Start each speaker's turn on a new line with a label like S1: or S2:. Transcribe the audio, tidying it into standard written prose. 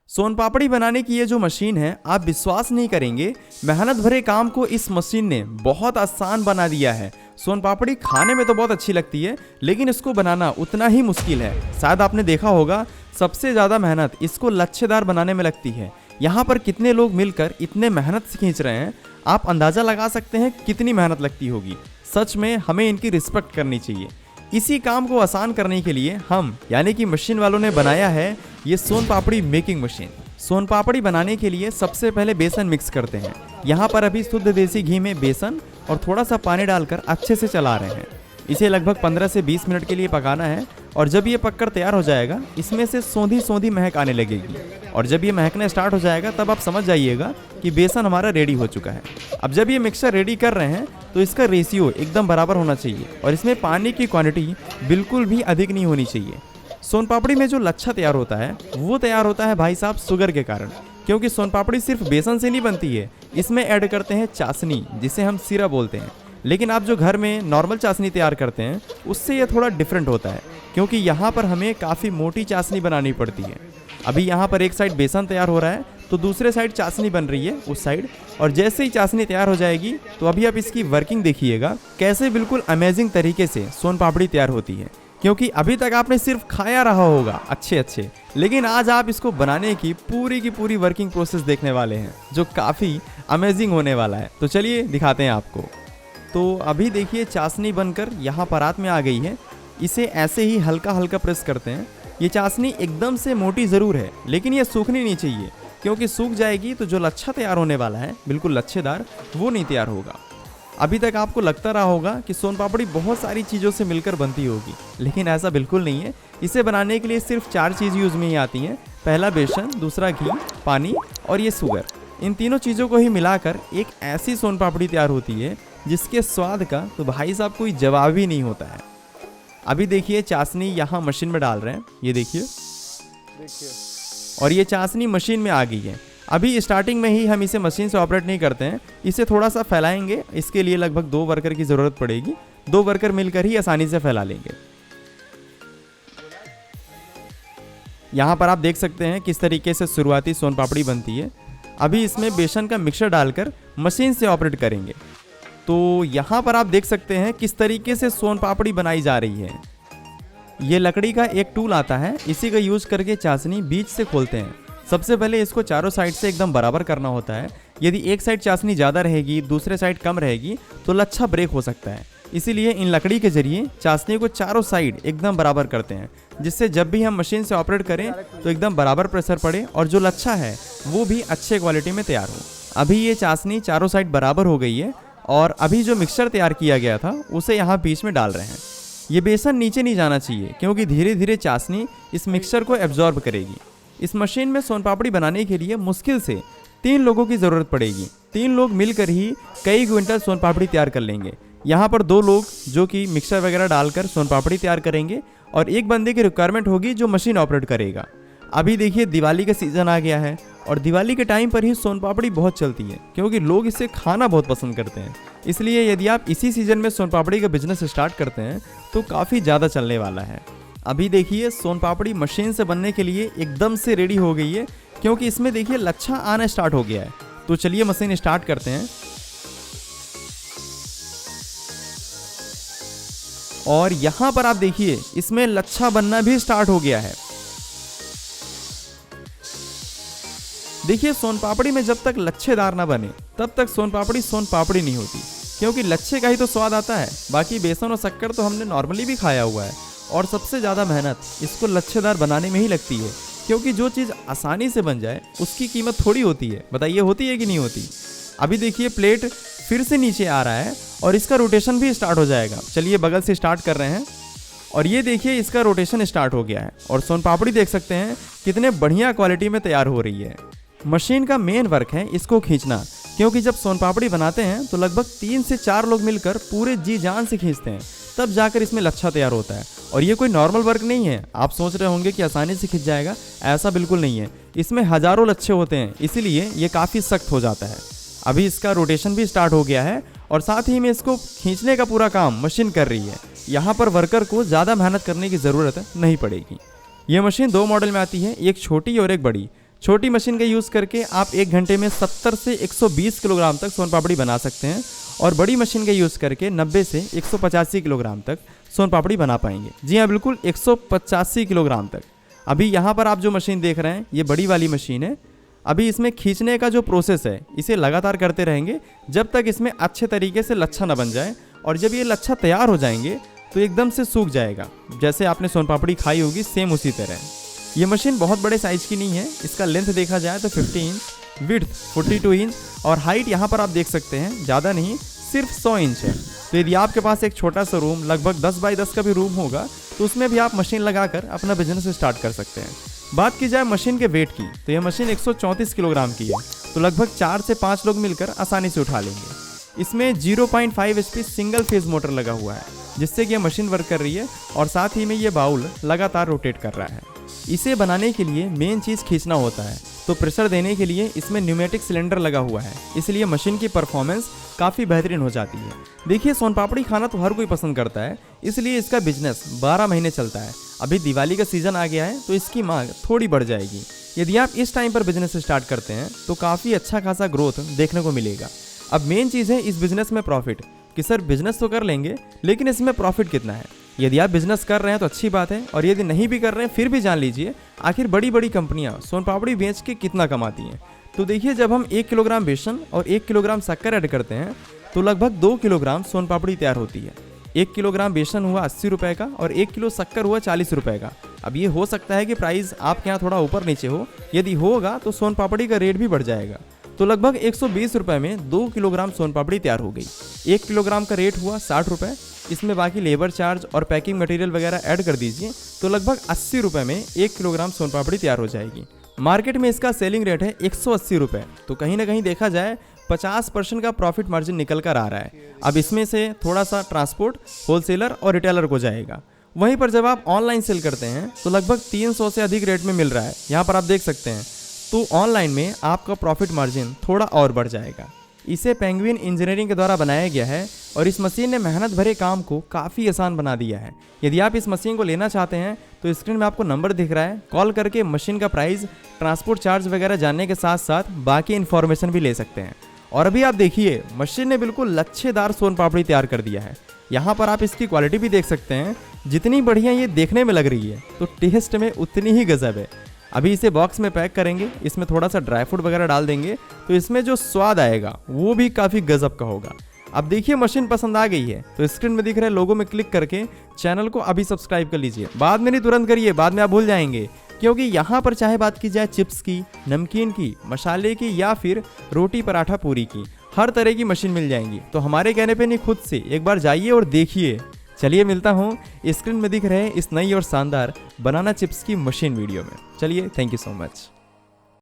S1: सोन पापड़ी बनाने की ये जो मशीन है, आप विश्वास नहीं करेंगे, मेहनत भरे काम को इस मशीन ने बहुत आसान बना दिया है। सोन पापड़ी खाने में तो बहुत अच्छी लगती है, लेकिन इसको बनाना उतना ही मुश्किल है। शायद आपने देखा होगा, सबसे ज़्यादा मेहनत इसको लच्छेदार बनाने में लगती है। यहाँ पर कितने लोग मिलकर इतने मेहनत से खींच रहे हैं, आप अंदाज़ा लगा सकते हैं कितनी मेहनत लगती होगी। सच में हमें इनकी रिस्पेक्ट करनी चाहिए। इसी काम को आसान करने के लिए हम यानी कि मशीन वालों ने बनाया है ये सोन पापड़ी मेकिंग मशीन। सोन पापड़ी बनाने के लिए सबसे पहले बेसन मिक्स करते हैं। यहाँ पर अभी शुद्ध देसी घी में बेसन और थोड़ा सा पानी डालकर अच्छे से चला रहे हैं। इसे लगभग 15 से 20 मिनट के लिए पकाना है और जब ये पककर तैयार हो जाएगा, इसमें से सौंधी सौंधी महक आने लगेगी और जब ये महकना स्टार्ट हो जाएगा तब आप समझ जाइएगा कि बेसन हमारा रेडी हो चुका है। अब जब ये मिक्सचर रेडी कर रहे हैं तो इसका रेशियो एकदम बराबर होना चाहिए और इसमें पानी की क्वांटिटी बिल्कुल भी अधिक नहीं होनी चाहिए। सोन पापड़ी में जो लच्छा तैयार होता है वो तैयार होता है भाई साहब शुगर के कारण, क्योंकि सोन पापड़ी सिर्फ बेसन से नहीं बनती है, इसमें ऐड करते हैं चाशनी जिसे हम सीरा बोलते हैं। लेकिन आप जो घर में नॉर्मल चाशनी तैयार करते हैं उससे ये थोड़ा डिफरेंट होता है, क्योंकि यहाँ पर हमें काफ़ी मोटी चाशनी बनानी पड़ती है। अभी यहाँ पर एक साइड बेसन तैयार हो रहा है तो दूसरे साइड चाशनी बन रही है उस साइड, और जैसे ही चाशनी तैयार हो जाएगी तो अभी आप इसकी वर्किंग देखिएगा कैसे बिल्कुल अमेजिंग तरीके से सोन पापड़ी तैयार होती है। क्योंकि अभी तक आपने सिर्फ खाया रहा होगा अच्छे, लेकिन आज आप इसको बनाने की पूरी वर्किंग प्रोसेस देखने वाले हैं जो काफ़ी अमेजिंग होने वाला है। तो चलिए दिखाते हैं आपको। तो अभी देखिए चाशनी बनकर यहाँ परात में आ गई है। इसे ऐसे ही हल्का हल्का प्रेस करते हैं। ये चाशनी एकदम से मोटी ज़रूर है, लेकिन ये सूखनी नहीं चाहिए, क्योंकि सूख जाएगी तो जो लच्छा तैयार होने वाला है बिल्कुल लच्छेदार, वो नहीं तैयार होगा। अभी तक आपको लगता रहा होगा कि सोन पापड़ी बहुत सारी चीज़ों से मिलकर बनती होगी, लेकिन ऐसा बिल्कुल नहीं है। इसे बनाने के लिए सिर्फ 4 चीज़ यूज़ में ही आती हैं। पहला बेसन, दूसरा घी, पानी और ये शुगर। इन तीनों चीज़ों को ही मिलाकर एक ऐसी सोन पापड़ी तैयार होती है जिसके स्वाद का तो भाई साहब कोई जवाब ही नहीं होता है। अभी देखिए चाशनी यहाँ मशीन में डाल रहे हैं, ये देखिए, और ये चाशनी मशीन में आ गई है। अभी स्टार्टिंग में ही हम इसे मशीन से ऑपरेट नहीं करते हैं, इसे थोड़ा सा फैलाएंगे। इसके लिए लगभग 2 वर्कर की ज़रूरत पड़ेगी। 2 वर्कर मिलकर ही आसानी से फैला लेंगे। यहाँ पर आप देख सकते हैं किस तरीके से शुरुआती सोन पापड़ी बनती है। अभी इसमें बेसन का मिक्सचर डालकर मशीन से ऑपरेट करेंगे। तो यहाँ पर आप देख सकते हैं किस तरीके से सोन पापड़ी बनाई जा रही है। ये लकड़ी का एक टूल आता है, इसी का यूज करके चाशनी बीच से खोलते हैं। सबसे पहले इसको चारों साइड से एकदम बराबर करना होता है। यदि एक साइड चाशनी ज़्यादा रहेगी, दूसरे साइड कम रहेगी तो लच्छा ब्रेक हो सकता है। इसीलिए इन लकड़ी के जरिए चाशनी को चारों साइड एकदम बराबर करते हैं, जिससे जब भी हम मशीन से ऑपरेट करें तो एकदम बराबर प्रेशर पड़े और जो लच्छा है वो भी अच्छे क्वालिटी में तैयार हो। अभी ये चाशनी चारों साइड बराबर हो गई है और अभी जो मिक्सचर तैयार किया गया था उसे यहाँ बीच में डाल रहे हैं। ये बेसन नीचे नहीं जाना चाहिए, क्योंकि धीरे धीरे चाशनी इस मिक्सचर को एब्जॉर्ब करेगी। इस मशीन में सोन पापड़ी बनाने के लिए मुश्किल से 3 लोगों की ज़रूरत पड़ेगी। 3 लोग मिलकर ही कई क्विंटल सोन पापड़ी तैयार कर लेंगे। यहाँ पर 2 लोग जो कि मिक्सचर वगैरह डालकर सोन पापड़ी तैयार करेंगे और एक बंदे की रिक्वायरमेंट होगी जो मशीन ऑपरेट करेगा। अभी देखिए दिवाली का सीज़न आ गया है और दिवाली के टाइम पर ही सोन पापड़ी बहुत चलती है, क्योंकि लोग इसे खाना बहुत पसंद करते हैं। इसलिए यदि आप इसी सीज़न में सोन पापड़ी का बिजनेस स्टार्ट करते हैं तो काफ़ी ज़्यादा चलने वाला है। अभी देखिए सोन पापड़ी मशीन से बनने के लिए एकदम से रेडी हो गई है, क्योंकि इसमें देखिए लच्छा आना स्टार्ट हो गया है। तो चलिए मशीन स्टार्ट करते हैं। और यहाँ पर आप देखिए इसमें लच्छा बनना भी स्टार्ट हो गया है। देखिए सोन पापड़ी में जब तक लच्छेदार ना बने तब तक सोन पापड़ी नहीं होती, क्योंकि लच्छे का ही तो स्वाद आता है। बाकी बेसन और शक्कर तो हमने नॉर्मली भी खाया हुआ है। और सबसे ज़्यादा मेहनत इसको लच्छेदार बनाने में ही लगती है, क्योंकि जो चीज़ आसानी से बन जाए उसकी कीमत थोड़ी होती है। बताइए होती है कि नहीं होती। अभी देखिए प्लेट फिर से नीचे आ रहा है और इसका रोटेशन भी स्टार्ट हो जाएगा। चलिए बगल से स्टार्ट कर रहे हैं और ये देखिए इसका रोटेशन स्टार्ट हो गया है और सोन पापड़ी देख सकते हैं कितने बढ़िया क्वालिटी में तैयार हो रही है। मशीन का मेन वर्क है इसको खींचना, क्योंकि जब सोन पापड़ी बनाते हैं तो लगभग 3 से 4 लोग मिलकर पूरे जी जान से खींचते हैं, तब जाकर इसमें लच्छा तैयार होता है। और ये कोई नॉर्मल वर्क नहीं है। आप सोच रहे होंगे कि आसानी से खिंच जाएगा, ऐसा बिल्कुल नहीं है। इसमें हज़ारों लच्छे होते हैं, इसीलिए ये काफ़ी सख्त हो जाता है। अभी इसका रोटेशन भी स्टार्ट हो गया है और साथ ही में इसको खींचने का पूरा काम मशीन कर रही है। यहाँ पर वर्कर को ज़्यादा मेहनत करने की ज़रूरत नहीं पड़ेगी। ये मशीन 2 मॉडल में आती है, एक छोटी और एक बड़ी। छोटी मशीन का यूज़ करके आप 1 घंटे में 70 से 120 किलोग्राम तक सोन पापड़ी बना सकते हैं और बड़ी मशीन का यूज़ करके 90 से 185 किलोग्राम तक सोन पापड़ी बना पाएंगे। जी हाँ, बिल्कुल 185 किलोग्राम तक। अभी यहाँ पर आप जो मशीन देख रहे हैं ये बड़ी वाली मशीन है। अभी इसमें खींचने का जो प्रोसेस है इसे लगातार करते रहेंगे जब तक इसमें अच्छे तरीके से लच्छा न बन जाए, और जब ये लच्छा तैयार हो जाएंगे तो एकदम से सूख जाएगा। जैसे आपने सोन पापड़ी खाई होगी सेम उसी तरह। ये मशीन बहुत बड़े साइज़ की नहीं है। इसका लेंथ देखा जाए तो 50 इंच, विड्थ 42 इंच और हाइट यहाँ पर आप देख सकते हैं ज़्यादा नहीं, सिर्फ 100 इंच है। तो यदि आपके पास एक छोटा सा रूम, लगभग 10 बाई 10 का भी रूम होगा, तो उसमें भी आप मशीन लगाकर अपना बिजनेस स्टार्ट कर सकते हैं। बात की जाए मशीन के वेट की, तो यह मशीन 134 किलोग्राम की है, तो लगभग 4 से 5 लोग मिलकर आसानी से उठा लेंगे। इसमें 0.5 HP सिंगल फेज मोटर लगा हुआ है, जिससे कि यह मशीन वर्क कर रही है और साथ ही में ये बाउल लगातार रोटेट कर रहा है। इसे बनाने के लिए मेन चीज़ खींचना होता है, तो प्रेशर देने के लिए इसमें न्यूमेटिक सिलेंडर लगा हुआ है, इसलिए मशीन की परफॉर्मेंस काफ़ी बेहतरीन हो जाती है। देखिए, सोन पापड़ी खाना तो हर कोई पसंद करता है, इसलिए इसका बिजनेस 12 महीने चलता है। अभी दिवाली का सीज़न आ गया है तो इसकी मांग थोड़ी बढ़ जाएगी। यदि आप इस टाइम पर बिजनेस स्टार्ट करते हैं तो काफ़ी अच्छा खासा ग्रोथ देखने को मिलेगा। अब मेन चीज़ है इस बिजनेस में प्रॉफिट, कि सर बिजनेस तो कर लेंगे लेकिन इसमें प्रॉफिट कितना है। यदि आप बिजनेस कर रहे हैं तो अच्छी बात है, और यदि नहीं भी कर रहे हैं फिर भी जान लीजिए आखिर बड़ी बड़ी कंपनियां सोन पापड़ी बेच के कितना कमाती हैं। तो देखिए, जब हम 1 किलोग्राम बेसन और 1 किलोग्राम शक्कर ऐड करते हैं तो लगभग 2 किलोग्राम सोन पापड़ी तैयार होती है। 1 किलोग्राम बेसन हुआ 80 रुपये का और 1 किलो शक्कर हुआ 40 रुपये का। अब ये हो सकता है कि प्राइस आपके यहाँ थोड़ा ऊपर नीचे हो, यदि होगा तो सोन पापड़ी का रेट भी बढ़ जाएगा। तो लगभग 120 रुपये में 2 किलोग्राम सोन पापड़ी तैयार हो गई। 1 किलोग्राम का रेट हुआ 60 रुपये। इसमें बाकी लेबर चार्ज और पैकिंग मटेरियल वगैरह ऐड कर दीजिए तो लगभग 80 रुपये में 1 किलोग्राम सोन पापड़ी तैयार हो जाएगी। मार्केट में इसका सेलिंग रेट है 180 रुपये, तो कहीं ना कहीं देखा जाए 50% का प्रॉफिट मार्जिन निकल कर आ रहा है। अब इसमें से थोड़ा सा ट्रांसपोर्ट, होलसेलर और रिटेलर को जाएगा। वहीं पर जब आप ऑनलाइन सेल करते हैं तो लगभग 300 से अधिक रेट में मिल रहा है, यहाँ पर आप देख सकते हैं। तो ऑनलाइन में आपका प्रॉफिट मार्जिन थोड़ा और बढ़ जाएगा। इसे पेंगुइन इंजीनियरिंग के द्वारा बनाया गया है और इस मशीन ने मेहनत भरे काम को काफ़ी आसान बना दिया है। यदि आप इस मशीन को लेना चाहते हैं तो स्क्रीन में आपको नंबर दिख रहा है, कॉल करके मशीन का प्राइस, ट्रांसपोर्ट चार्ज वगैरह जानने के साथ साथ बाकी इन्फॉर्मेशन भी ले सकते हैं। और अभी आप देखिए, मशीन ने बिल्कुल लच्छेदार सोन पापड़ी तैयार कर दिया है। यहाँ पर आप इसकी क्वालिटी भी देख सकते हैं, जितनी बढ़िया ये देखने में लग रही है तो टेस्ट में उतनी ही गजब है। अभी इसे बॉक्स में पैक करेंगे, इसमें थोड़ा सा ड्राई फ्रूट वगैरह डाल देंगे तो इसमें जो स्वाद आएगा वो भी काफ़ी गजब का होगा। अब देखिए, मशीन पसंद आ गई है तो स्क्रीन में दिख रहे लोगों में क्लिक करके चैनल को अभी सब्सक्राइब कर लीजिए। बाद में नहीं, तुरंत करिए, बाद में आप भूल जाएंगे, क्योंकि यहाँ पर चाहे बात की जाए चिप्स की, नमकीन की, मसाले की या फिर रोटी पराठा पूरी की, हर तरह की मशीन मिल जाएंगी। तो हमारे कहने पे नहीं, खुद से एक बार जाइए और देखिए। चलिए, मिलता हूँ स्क्रीन में दिख रहे इस नई और शानदार बनाना चिप्स की मशीन वीडियो में। चलिए, थैंक यू सो मच।